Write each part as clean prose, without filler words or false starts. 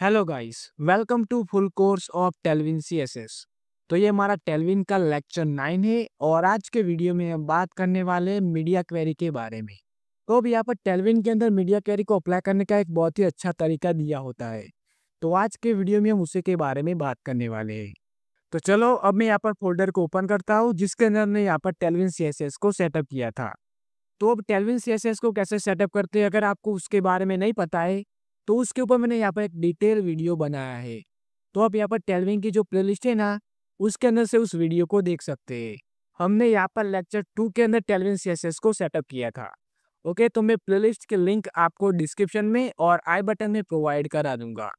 Hello guys, welcome to full course of Tailwind CSS. तो ये हमारा टेलविन का लेक्चर 9 है और आज के वीडियो में हम बात करने वाले हैं मीडिया क्वेरी के बारे में। तो अब यहाँ पर टेलविन के अंदर मीडिया क्वेरी को अप्लाई करने का एक बहुत ही अच्छा तरीका दिया होता है। तो आज के वीडियो में हम उसी के बारे में बात करने वाले हैं। तो चलो अब मैं यहाँ पर फोल्डर को ओपन करता हूँ जिसके अंदर हमने यहाँ पर टेलविन सीएसएस को सेटअप किया था। तो अब टेलविन सीएसएस को कैसे सेटअप करते हैं अगर आपको उसके बारे में नहीं पता है तो उसके ऊपर मैंने यहाँ पर एक डिटेल वीडियो बनाया है। तो आप यहाँ पर टेलविन की जो प्लेलिस्ट है ना उसके अंदर से उस वीडियो को देख सकते हैं। हमने यहाँ पर लेक्चर 2 के अंदर टेलविन सीएसएस को सेटअप किया था। ओके, तो मैं प्लेलिस्ट के लिंक आपको डिस्क्रिप्शन में और आई बटन में प्रोवाइड करा दूंगा।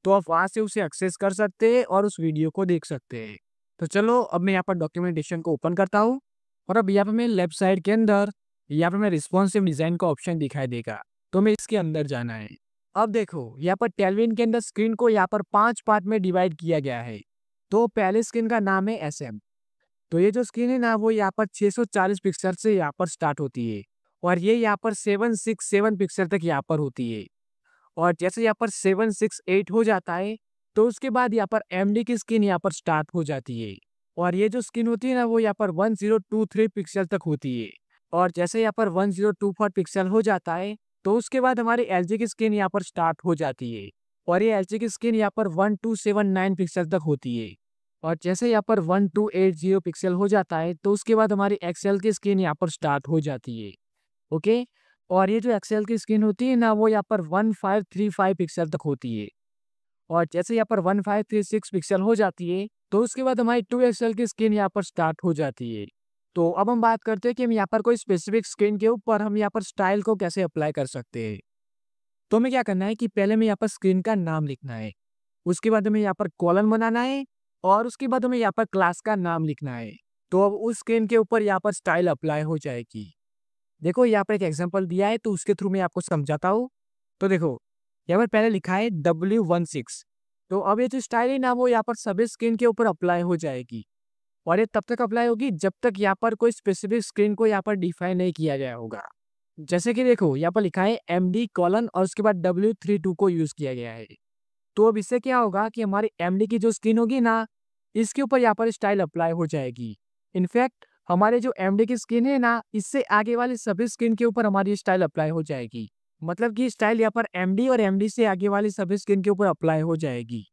तो आप वहाँ से उसे एक्सेस कर सकते हैं और उस वीडियो को देख सकते हैं। तो चलो अब मैं यहाँ पर डॉक्यूमेंटेशन को ओपन करता हूँ और अब यहाँ पर मैं लेफ्ट साइड के अंदर यहाँ पर मैं रिस्पॉन्सिव डिजाइन का ऑप्शन दिखाई देगा। तो मैं इसके अंदर जाना है। अब देखो यहाँ पर टेलविन के अंदर स्क्रीन को यहाँ पर 5 पार्ट में डिवाइड किया गया है। तो पहले स्क्रीन का नाम है एसएम। तो ये जो स्क्रीन है ना वो यहाँ पर 640 पिक्सल से यहाँ पर स्टार्ट होती है और ये यहाँ पर 767 पिक्सल तक यहाँ पर होती है। और जैसे यहाँ पर 768 हो जाता है तो उसके बाद यहाँ पर एमडी की स्क्रीन यहाँ पर स्टार्ट हो जाती है और ये जो स्क्रीन होती है ना वो यहाँ पर 1023 पिक्सल तक होती है। और जैसे यहाँ पर 1024 पिक्सल हो जाता है तो उसके बाद हमारी एलजी की स्क्रीन यहाँ पर स्टार्ट हो जाती है और ये एलजी की स्क्रीन यहाँ पर 1279 पिक्सल तक होती है। और जैसे यहाँ पर 1280 पिक्सल हो जाता है तो उसके बाद हमारी एक्सेल की स्क्रीन यहाँ पर स्टार्ट हो जाती है। ओके, और ये जो एक्सेल की स्क्रीन होती है ना वो यहाँ पर 1535 पिक्सल तक होती है। और जैसे यहाँ पर 1536 पिक्सल हो जाती है तो उसके बाद हमारी 2XL की स्क्रीन यहाँ पर स्टार्ट हो जाती है। तो अब हम बात करते हैं कि हम यहाँ पर कोई स्पेसिफिक स्क्रीन के ऊपर हम यहाँ पर स्टाइल को कैसे अप्लाई कर सकते हैं। तो हमें क्या करना है कि पहले हमें यहाँ पर स्क्रीन का नाम लिखना है, उसके बाद हमें यहाँ पर कॉलन बनाना है और उसके बाद हमें यहाँ पर क्लास का नाम लिखना है। तो अब उस स्क्रीन के ऊपर यहाँ पर स्टाइल अप्लाई हो जाएगी। देखो यहाँ पर एक एग्जाम्पल दिया है तो उसके थ्रू मैं आपको समझाता हूँ। तो देखो यहाँ पर पहले लिखा है W16। तो अब ये जो स्टाइल है ना वो यहाँ पर सभी स्क्रीन के ऊपर अप्लाई हो जाएगी और ये तब तक अप्लाई होगी जब तक यहाँ पर कोई स्पेसिफिक स्क्रीन को यहाँ पर डिफाइन नहीं किया गया होगा। जैसे कि देखो यहाँ पर लिखा है MD कॉलन और उसके बाद W32 को यूज किया गया है। तो अब इससे क्या होगा कि हमारी MD की जो स्क्रीन होगी ना इसके ऊपर यहाँ पर स्टाइल अप्लाई हो जाएगी। इनफैक्ट हमारे जो MD की स्क्रीन है ना इससे आगे वाली सभी स्क्रीन के ऊपर हमारी स्टाइल अप्लाई हो जाएगी। मतलब कि स्टाइल यहाँ पर MD और MD से आगे वाली सभी स्क्रीन के ऊपर अप्लाई हो जाएगी।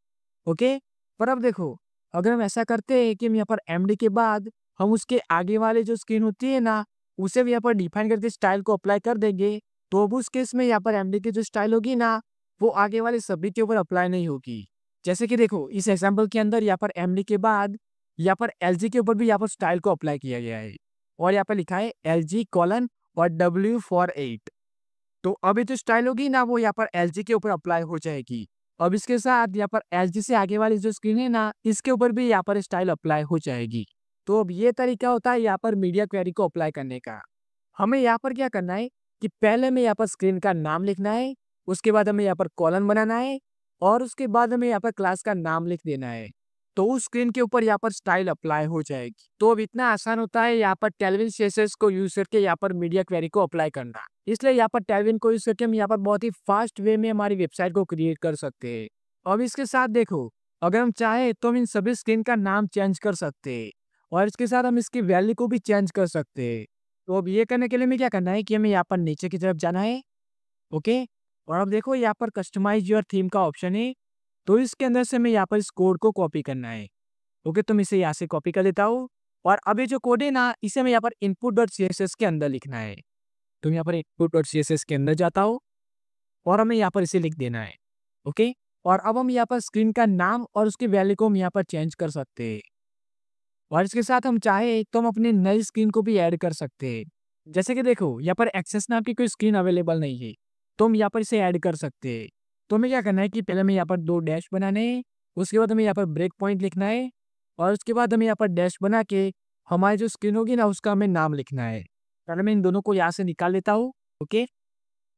ओके, पर अब देखो अगर हम ऐसा करते हैं कि हम यहाँ पर MD के बाद हम उसके आगे वाले जो स्क्रीन होती है ना उसे भी यहाँ पर डिफाइन करके स्टाइल को अप्लाई कर देंगे तो अब उस केस में यहाँ पर MD की जो स्टाइल होगी ना वो आगे वाले सभी के ऊपर अप्लाई नहीं होगी। जैसे कि देखो इस एग्जाम्पल के अंदर यहाँ पर MD के बाद यहाँ पर LG के ऊपर भी यहाँ पर स्टाइल को अप्लाई किया गया है और यहाँ पर लिखा है LG कॉलन और W48। तो अभी जो स्टाइल होगी ना वो यहाँ पर LG के ऊपर अप्लाई हो जाएगी। अब इसके साथ यहाँ पर LG से आगे वाली जो स्क्रीन है ना इसके ऊपर भी यहाँ पर स्टाइल अप्लाई हो जाएगी। तो अब ये तरीका होता है यहाँ पर मीडिया क्वेरी को अप्लाई करने का। हमें यहाँ पर क्या करना है कि पहले हमें यहाँ पर स्क्रीन का नाम लिखना है, उसके बाद हमें यहाँ पर कॉलन बनाना है और उसके बाद हमें यहाँ पर क्लास का नाम लिख देना है। तो उस स्क्रीन के ऊपर यहाँ पर स्टाइल अप्लाई हो जाएगी। तो अब इतना आसान होता है यहाँ पर टेलविन सीएसएस को यूज करके यहाँ पर मीडिया क्वेरी को अप्लाई करना। इसलिए यहाँ पर टेलविन को यूज करके हम यहाँ पर बहुत ही फास्ट वे में हमारी वेबसाइट को क्रिएट कर सकते हैं। अब इसके साथ देखो अगर हम चाहे तो हम इन सभी स्क्रीन का नाम चेंज कर सकते हैं और इसके साथ हम इसकी वैल्यू को भी चेंज कर सकते हैं। तो अब ये करने के लिए हमें क्या करना है कि हमें यहाँ पर नीचे की तरफ जाना है। ओके, और अब देखो यहाँ पर कस्टमाइज योर थीम का ऑप्शन है। तो इसके अंदर से हमें यहाँ पर इस कोड को कॉपी करना है। ओके, तो मैं इसे यहाँ से कॉपी कर लेता हूँ और अब ये जो कोड है ना इसे हमें यहाँ पर input.css के अंदर लिखना है। तो मैं यहाँ पर input.css के अंदर जाता हूँ और हमें यहाँ पर इसे लिख देना है। ओके, और अब हम यहाँ पर स्क्रीन का नाम और उसकी वैल्यू को हम यहाँ पर चेंज कर सकते हैं और इसके साथ हम चाहे तो हम अपनी नई स्क्रीन को भी ऐड कर सकते हैं। जैसे कि देखो यहाँ पर एक्सेस नाम की कोई स्क्रीन अवेलेबल नहीं है तो हम यहाँ पर इसे ऐड कर सकते हैं। तो हमें क्या करना है कि पहले हमें यहाँ पर 2 डैश बनाने हैं, उसके बाद हमें यहाँ पर ब्रेक पॉइंट लिखना है और उसके बाद हमें यहाँ पर डैश बना के हमारी जो स्क्रीन होगी ना उसका हमें नाम लिखना है। पहले मैं इन दोनों को यहाँ से निकाल लेता हूँ। ओके,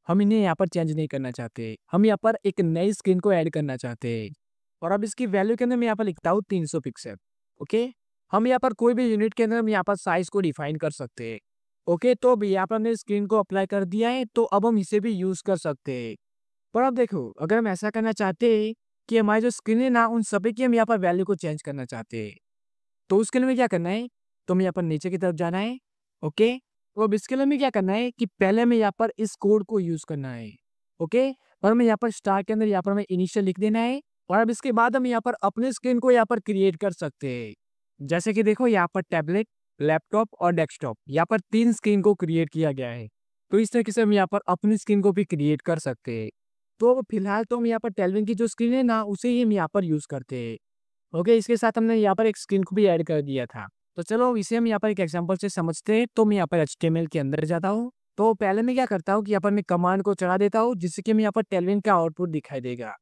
हम इन्हें यहाँ पर चेंज नहीं करना चाहते, हम यहाँ पर एक नई स्क्रीन को ऐड करना चाहते हैं। और अब इसकी वैल्यू के अंदर मैं यहाँ पर लिखता हूँ 300 पिक्सल। ओके, हम यहाँ पर कोई भी यूनिट के अंदर हम यहाँ पर साइज को डिफाइन कर सकते हैं। ओके, तो अब यहाँ पर हमने स्क्रीन को अप्लाई कर दिया है तो अब हम इसे भी यूज कर सकते हैं। पर अब देखो अगर हम ऐसा करना चाहते हैं कि हमारी जो स्क्रीन है ना, उन सभी की हम यहाँ पर वैल्यू को चेंज करना चाहते हैं। तो उसके लिए हमें क्या करना है, तो हमें यहाँ पर नीचे की तरफ जाना है। ओके, तो अब इसके लिए हमें क्या करना है कि पहले हमें यहाँ पर इस कोड को यूज़ करना है। ओके, और हमें यहाँ पर स्टार के अंदर यहाँ पर हमें इनिशियल लिख देना है। और अब इसके बाद हम यहाँ पर अपने स्क्रीन को यहाँ पर क्रिएट कर सकते हैं। जैसे कि देखो यहाँ पर टैबलेट, लैपटॉप और डेस्कटॉप, यहाँ पर 3 स्क्रीन को क्रिएट किया गया है। तो इस तरीके से हम यहाँ पर अपनी स्क्रीन को भी क्रिएट कर सकते हैं। तो अब फिलहाल तो हम यहाँ पर टेलविन की जो स्क्रीन है ना, उसे ही हम यहाँ पर यूज़ करते हैं। ओके, इसके साथ हमने यहाँ पर एक स्क्रीन को भी ऐड कर दिया था। तो चलो इसे हम यहाँ पर एक एग्जांपल से समझते हैं। तो मैं यहाँ पर एचटीएमएल के अंदर जाता हूँ। तो पहले मैं क्या करता हूँ कि यहाँ पर मैं कमांड को चला देता हूँ, जिससे कि हमें यहाँ पर टेलविन का आउटपुट दिखाई देगा।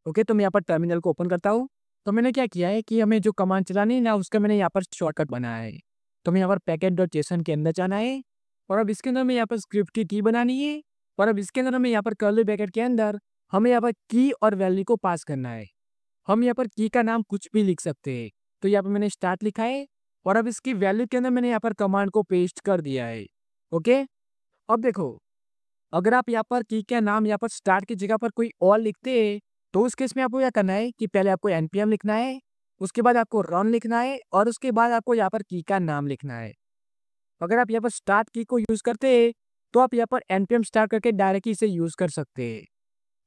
ओके, तो मैं यहाँ पर टर्मिनल को ओपन करता हूँ। तो मैंने क्या किया है कि हमें जो कमांड चलानी है ना, उसका मैंने यहाँ पर शॉर्टकट बनाया है। तो मैं यहाँ पर पैकेट.json के अंदर जाना है। और अब इसके अंदर हमें यहाँ पर स्क्रिप्ट की की बनानी है। और अब इसके अंदर हमें यहाँ पर कर्ली ब्रैकेट के अंदर हमें यहाँ पर की और वैल्यू को पास करना है। हम यहाँ पर की का नाम कुछ भी लिख सकते हैं। तो यहाँ पर मैंने स्टार्ट लिखा है। और अब इसकी वैल्यू के अंदर मैंने यहाँ पर कमांड को पेस्ट कर दिया है। ओके, अब देखो, अगर आप यहाँ पर की का नाम यहाँ पर स्टार्ट की जगह पर कोई और लिखते हैं, तो उस केस में आपको क्या करना है कि पहले आपको npm लिखना है, उसके बाद आपको रन लिखना है, और उसके बाद आपको यहाँ पर की का नाम लिखना है। अगर आप यहाँ पर स्टार्ट की को यूज करते हैं, तो आप यहाँ पर npm स्टार्ट करके डायरेक्ट इसे यूज कर सकते हैं।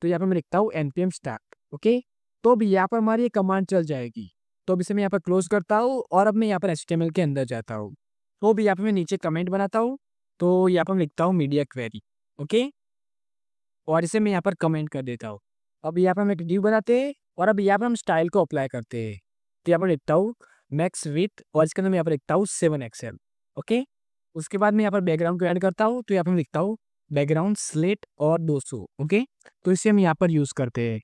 तो यहाँ पर मैं लिखता हूँ npm स्टार्ट। ओके, तो अब यहाँ पर हमारी ये कमांड चल जाएगी। तो अब इसे मैं यहाँ पर क्लोज करता हूँ, और अब मैं यहाँ पर HTML के अंदर जाता हूँ। तो अब यहाँ पर मैं नीचे कमेंट बनाता हूँ। तो यहाँ पर मैं लिखता हूँ मीडिया क्वेरी। ओके, और इसे मैं यहाँ पर कमेंट कर देता हूँ। अब यहाँ पर हम एक डिव बनाते हैं, और अब यहाँ पर हम स्टाइल को अप्लाई करते हैं। तो यहाँ पर लिखता हूँ मैक्स विथ, और इसके अंदर मैं यहाँ पर लिखता हूँ 7XL। ओके, उसके बाद मैं यहाँ पर बैकग्राउंड को ऐड करता हूँ। तो यहाँ पर मैं लिखता हूँ बैकग्राउंड स्लेट और 200। ओके, तो इसे हम यहाँ पर यूज़ करते हैं।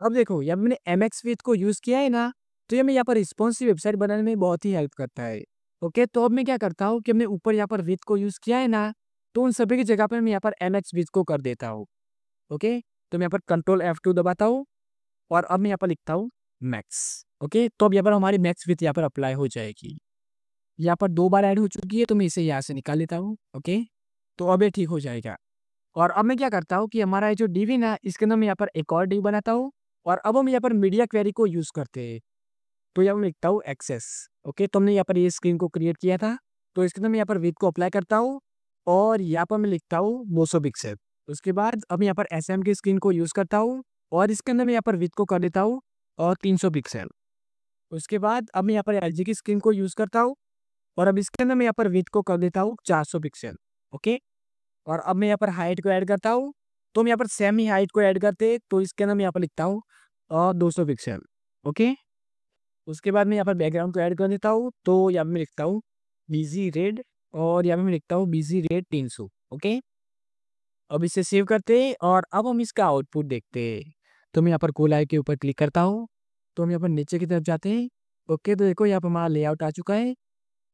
अब देखो, यहाँ पर मैंने MX विथ को यूज़ किया है ना, तो ये मैं यहाँ पर रिस्पॉन्सिव वेबसाइट बनाने में बहुत ही हेल्प करता है। ओके, तो अब मैं क्या करता हूँ कि हमने ऊपर यहाँ पर विथ को यूज़ किया है ना, तो उन सभी की जगह पर मैं यहाँ पर MX विथ को कर देता हूँ। ओके, तो मैं यहाँ पर कंट्रोल F2 दबाता हूँ, और अब मैं यहाँ पर लिखता हूँ मैक्स। ओके, तो अब यहाँ पर हमारी मैक्स विथ यहाँ पर अप्लाई हो जाएगी। यहाँ पर 2 बार ऐड हो चुकी है, तो मैं इसे यहाँ से निकाल लेता हूँ। ओके, तो अब ये ठीक हो जाएगा। और अब मैं क्या करता हूँ कि हमारा ये जो डिव है ना, इसके अंदर मैं यहाँ पर एक और डिव बनाता हूँ। और अब हम यहाँ पर मीडिया क्वेरी को यूज़ करते हैं। तो यहाँ पर मैं लिखता हूँ एक्सेस। ओके, तो हमने यहाँ पर ये स्क्रीन को क्रिएट किया था। तो इसके अंदर मैं यहाँ पर विथ को अप्लाई करता हूँ, और यहाँ पर मैं लिखता हूँ 200 पिक्सल। उसके बाद अब यहाँ पर SM की स्क्रीन को यूज़ करता हूँ, और इसके अंदर मैं यहाँ पर विथ को कर देता हूँ और 300 पिक्सल। उसके बाद अब मैं यहाँ पर LG की स्क्रीन को यूज़ करता हूँ, और अब इसके अंदर मैं यहाँ पर विथ को कर देता हूँ 400 पिक्सल। ओके, और अब मैं यहाँ पर हाइट को ऐड करता हूँ। तो हम यहाँ पर सेम ही हाइट को ऐड करते हैं। तो इसके अंदर मैं यहाँ पर लिखता हूँ 200 पिक्सल। ओके, उसके बाद मैं यहाँ पर बैकग्राउंड को ऐड कर देता हूँ। तो यहाँ पर मैं लिखता हूँ बीजी रेड, और यहाँ पर मैं लिखता हूँ बीजी रेड 300। ओके, अब इसे सेव करते हैं, और अब हम इसका आउटपुट देखते हैं। तो मैं यहाँ पर कोल आई के ऊपर क्लिक करता हूँ। तो हम यहाँ पर नीचे की तरफ जाते हैं। ओके, तो देखो यहाँ पर हमारा लेआउट आ चुका है।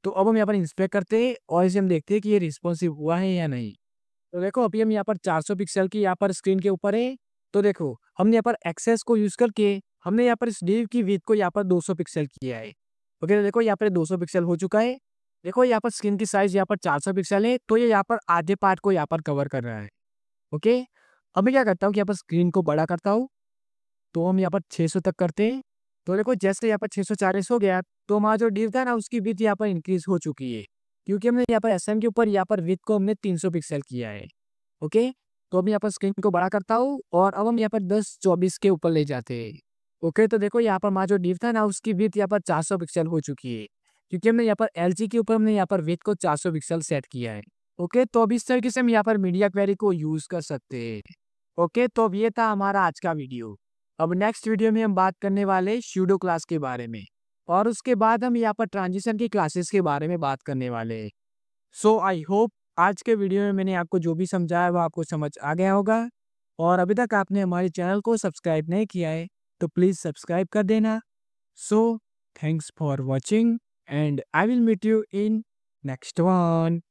तो अब हम यहाँ पर इंस्पेक्ट करते हैं, और इसे हम देखते हैं कि ये रिस्पॉन्सिव हुआ है या नहीं। तो देखो, अभी हम यहाँ पर 400 पिक्सल की यहाँ पर स्क्रीन के ऊपर है। तो देखो, हमने यहाँ पर एक्सेस को यूज़ करके हमने यहाँ पर इस डिव की विड्थ को यहाँ पर 200 पिक्सल किया है। ओके, तो देखो यहाँ पर 200 पिक्सल हो चुका है। देखो यहाँ पर स्क्रीन की साइज यहाँ पर 400 पिक्सल है, तो ये यहाँ पर आधे पार्ट को यहाँ पर कवर कर रहा है। ओके, अब मैं क्या करता हूँ कि यहाँ पर स्क्रीन को बड़ा करता हूँ। तो हम यहाँ पर 600 तक करते हैं। तो देखो, जैसे यहाँ पर 640 हो गया, तो हमारा जो डिव था ना, उसकी विड्थ यहाँ पर इंक्रीज हो चुकी है, क्योंकि हमने यहाँ पर SM के ऊपर यहाँ पर विड्थ को हमने 300 पिक्सल किया है। ओके, तो अब यहाँ पर स्क्रीन को बड़ा करता हूँ, और अब हम यहाँ पर 1024 के ऊपर ले जाते हैं। ओके, तो देखो यहाँ पर हमारा जो डिव था ना, उसकी विड्थ यहाँ पर 400 पिक्सल हो चुकी है, क्योंकि हमने यहाँ पर LG के ऊपर हमने यहाँ पर विड्थ को 400 पिक्सल सेट किया है। ओके, तो अब इस तरीके से हम यहाँ पर मीडिया क्वेरी को यूज कर सकते हैं। ओके, तो अब ये था हमारा आज का वीडियो। अब नेक्स्ट वीडियो में हम बात करने वाले सूडो क्लास के बारे में, और उसके बाद हम यहाँ पर ट्रांजिशन की क्लासेस के बारे में बात करने वाले हैं। सो आई होप आज के वीडियो में मैंने आपको जो भी समझाया वो आपको समझ आ गया होगा। और अभी तक आपने हमारे चैनल को सब्सक्राइब नहीं किया है, तो प्लीज़ सब्सक्राइब कर देना। So thanks for watching, and I will meet you in next one.